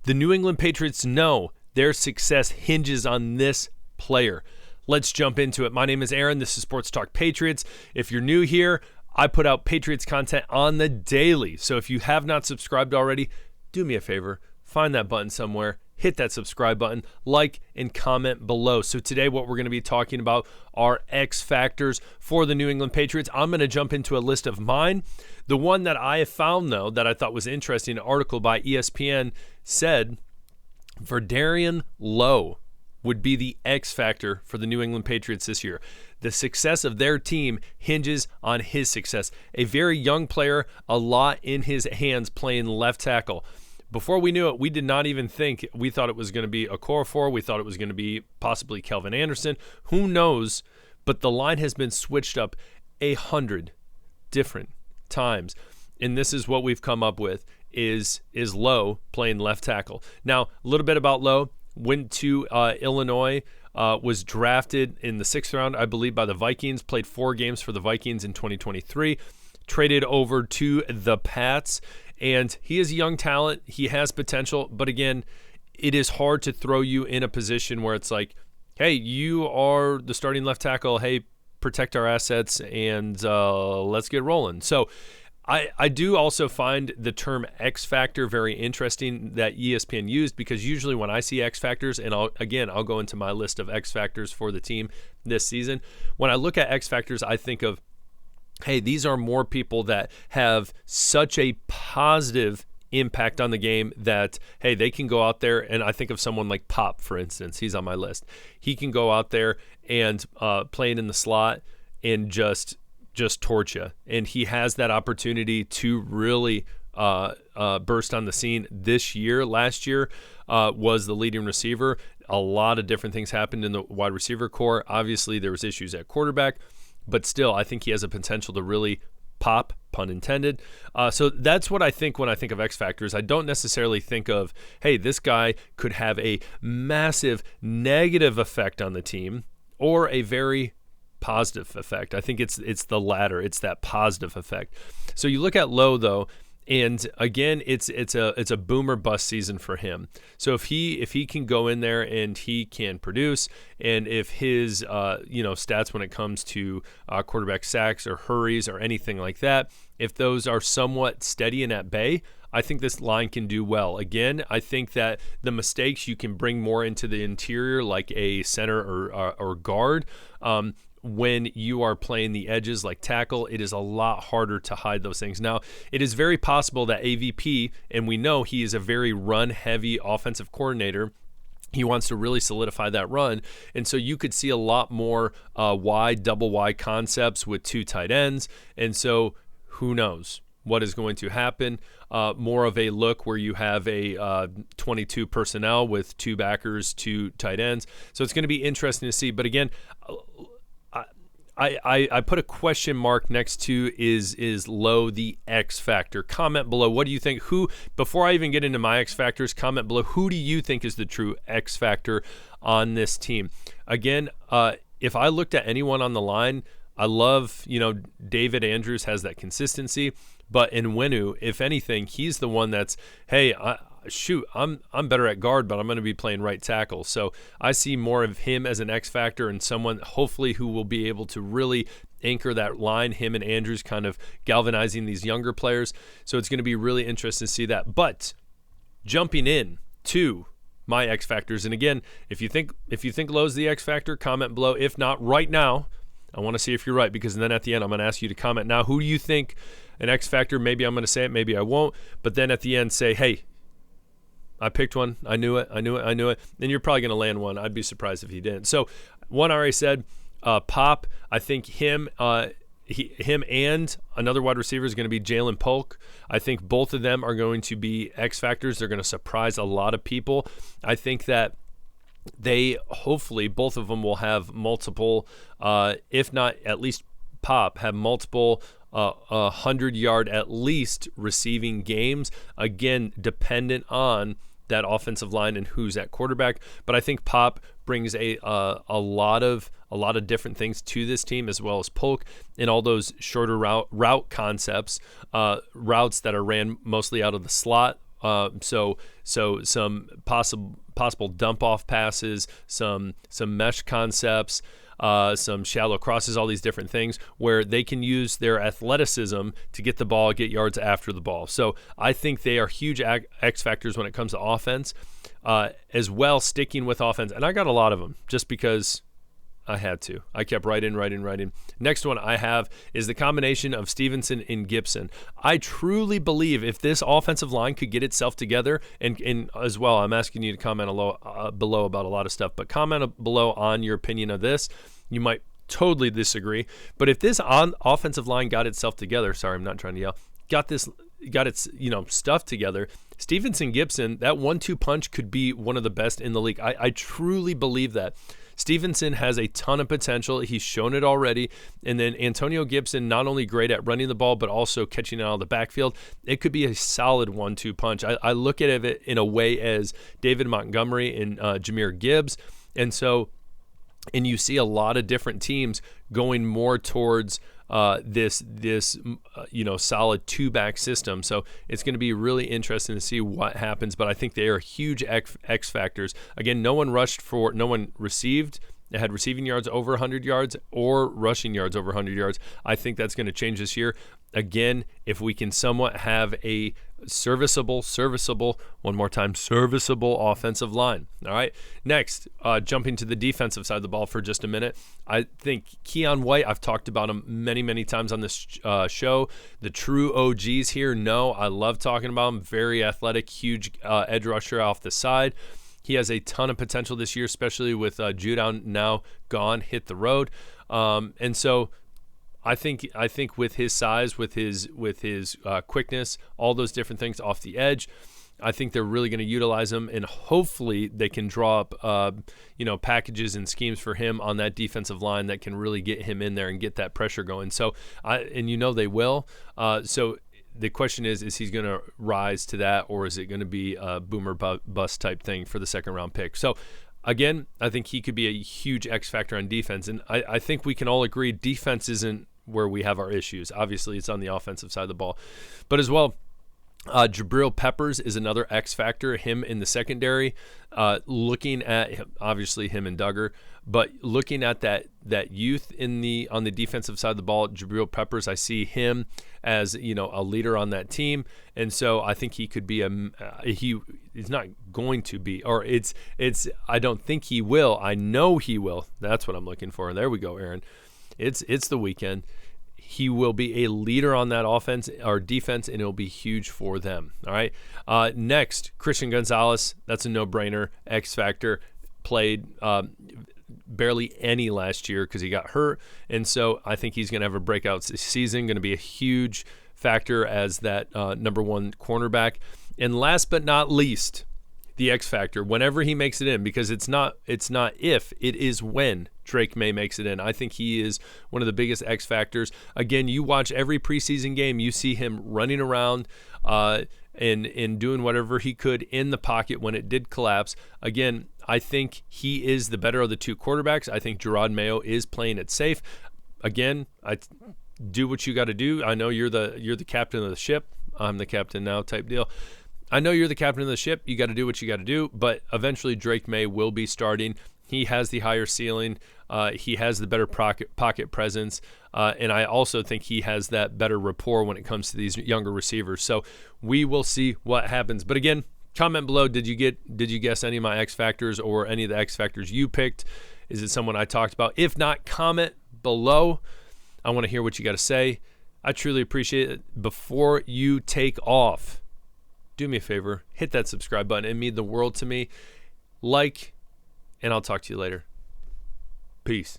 The New England Patriots know their success hinges on this player. Let's jump into it. My name is Aaron. This is Sports Talk Patriots. If you're new here, I put out Patriots content on the daily. So if you have not subscribed already, do me a favor, find that button somewhere, hit that subscribe button, like, and comment below. So today what we're going to be talking about are X factors for the New England Patriots. I'm going to jump into a list of mine. The one that I have found, though, that I thought was interesting, an article by ESPN said Vederian Lowe would be the X factor for the New England Patriots this year. The success of their team hinges on his success. A very young player, a lot in his hands playing left tackle. Before we knew it, we did not even think. We thought it was going to be Okorafor. We thought it was going to be possibly Kelvin Anderson. Who knows? But the line has been switched up 100 different times. And this is what we've come up with is Lowe playing left tackle. Now, a little bit about Lowe. Went to Illinois, was drafted in the 6th round, I believe, by the Vikings, played 4 games for the Vikings in 2023, traded over to the Pats, and he is a young talent. He has potential, but again, it is hard to throw you in a position where it's like, hey, you are the starting left tackle, hey, protect our assets, and let's get rolling. So I do also find the term X factor very interesting that ESPN used, because usually when I see X factors, and I'll go into my list of X factors for the team this season. When I look at X factors, I think of, hey, these are more people that have such a positive impact on the game that, hey, they can go out there, and I think of someone like Pop, for instance. He's on my list. He can go out there and playing in the slot and just torch you. And he has that opportunity to really burst on the scene this year. Last year was the leading receiver. A lot of different things happened in the wide receiver core. Obviously, there was issues at quarterback, but still, I think he has a potential to really pop, pun intended. So that's what I think when I think of X factors. I don't necessarily think of, hey, this guy could have a massive negative effect on the team or a very positive effect. I think it's the latter. It's that positive effect. So you look at Lowe, though, and again, it's a boom or bust season for him. So if he can go in there and he can produce, and if his stats when it comes to quarterback sacks or hurries or anything like that, if those are somewhat steady and at bay, I think this line can do well. Again, I think that the mistakes you can bring more into the interior, like a center or guard. When you are playing the edges like tackle, it is a lot harder to hide those things. Now, it is very possible that AVP, and we know he is a very run-heavy offensive coordinator, he wants to really solidify that run, and so you could see a lot more wide, double wide concepts with 2 tight ends, and so who knows what is going to happen. More of a look where you have a 22 personnel with 2 backers, 2 tight ends. So it's going to be interesting to see. But again, I put a question mark next to is Lowe the X factor. Comment below. What do you think? Before I even get into my X factors, comment below. Who do you think is the true X factor on this team? Again, if I looked at anyone on the line, I love, David Andrews has that consistency, but Nwenu, if anything, he's the one that's, hey, I'm better at guard, but I'm going to be playing right tackle. So I see more of him as an X factor and someone hopefully who will be able to really anchor that line, him and Andrews kind of galvanizing these younger players. So it's going to be really interesting to see that. But jumping in to my X factors, and again, if you think Lowe's the X factor, comment below. If not, right now, I want to see if you're right, because then at the end I'm going to ask you to comment. Now, who do you think an X factor? Maybe I'm going to say it, maybe I won't. But then at the end say, hey, I picked one. I knew it. And you're probably going to land one. I'd be surprised if he didn't. So one I already said, Pop. I think him and another wide receiver is going to be Jalen Polk. I think both of them are going to be X factors. They're going to surprise a lot of people. I think that hopefully both of them will have multiple, if not at least Pop, have multiple 100-yard at least receiving games, again dependent on that offensive line and who's at quarterback. But I think Pop brings a lot of different things to this team, as well as Polk, and all those shorter route concepts, routes that are ran mostly out of the slot, So some possible dump off passes, some mesh concepts, some shallow crosses, all these different things where they can use their athleticism to get the ball, get yards after the ball. So I think they are huge X factors when it comes to offense, as well, sticking with offense. And I got a lot of them just because I had to. I kept writing. Next one I have is the combination of Stevenson and Gibson. I truly believe if this offensive line could get itself together, and as well, I'm asking you to comment below about a lot of stuff, but comment below on your opinion of this. You might totally disagree, but if this offensive line got itself together, sorry, I'm not trying to yell, got its stuff together, Stevenson Gibson, that 1-2 punch could be one of the best in the league. I truly believe that. Stevenson has a ton of potential. He's shown it already. And then Antonio Gibson, not only great at running the ball, but also catching it out of the backfield. It could be a solid 1-2 punch. I look at it in a way as David Montgomery and Jahmyr Gibbs. And you see a lot of different teams going more towards this solid two-back system. So it's going to be really interesting to see what happens, but I think they are huge X factors. Again, no one received had receiving yards over 100 yards or rushing yards over 100 yards. I think that's going to change this year. Again, if we can somewhat have a serviceable offensive line. All right. Next, jumping to the defensive side of the ball for just a minute. I think Keon White, I've talked about him many, many times on this show. The true OGs here know I love talking about him. Very athletic, huge edge rusher off the side. He has a ton of potential this year, especially with Judon now gone, hit the road. And so I think with his size, with his quickness, all those different things off the edge, I think they're really going to utilize him, and hopefully they can draw up packages and schemes for him on that defensive line that can really get him in there and get that pressure going. So they will. So the question is he going to rise to that, or is it going to be a boomer bust type thing for the second round pick? So again, I think he could be a huge X factor on defense, and I think we can all agree defense isn't where we have our issues. Obviously, it's on the offensive side of the ball. But as well, Jabril Peppers is another X factor, him in the secondary. Looking at, obviously, him and Duggar, but looking at that youth on the defensive side of the ball, Jabril Peppers, I see him as a leader on that team, and so I think he could be he's not going to be, or it's I don't think he will. I know he will. That's what I'm looking for. There we go, Aaron. It's the weekend. He will be a leader on that offense or defense, and it'll be huge for them. All right. Next, Christian Gonzalez. That's a no-brainer. X factor. Played barely any last year because he got hurt, and so I think he's going to have a breakout season. Going to be a huge factor as that number one cornerback. And last but not least, the X factor. Whenever he makes it in, because it's not if, it is when Drake May makes it in. I think he is one of the biggest X factors. Again, you watch every preseason game, you see him running around and doing whatever he could in the pocket when it did collapse. Again, I think he is the better of the two quarterbacks. I think Gerard Mayo is playing it safe. Again, do what you got to do. I know you're the captain of the ship. I'm the captain now type deal. I know you're the captain of the ship. You got to do what you got to do, but eventually Drake May will be starting. He has the higher ceiling. He has the better pocket presence, and I also think he has that better rapport when it comes to these younger receivers. So we will see what happens. But again, comment below. Did you guess any of my X factors or any of the X factors you picked? Is it someone I talked about? If not, comment below. I want to hear what you got to say. I truly appreciate it. Before you take off, do me a favor, hit that subscribe button. It means the world to me. Like, and I'll talk to you later. Peace.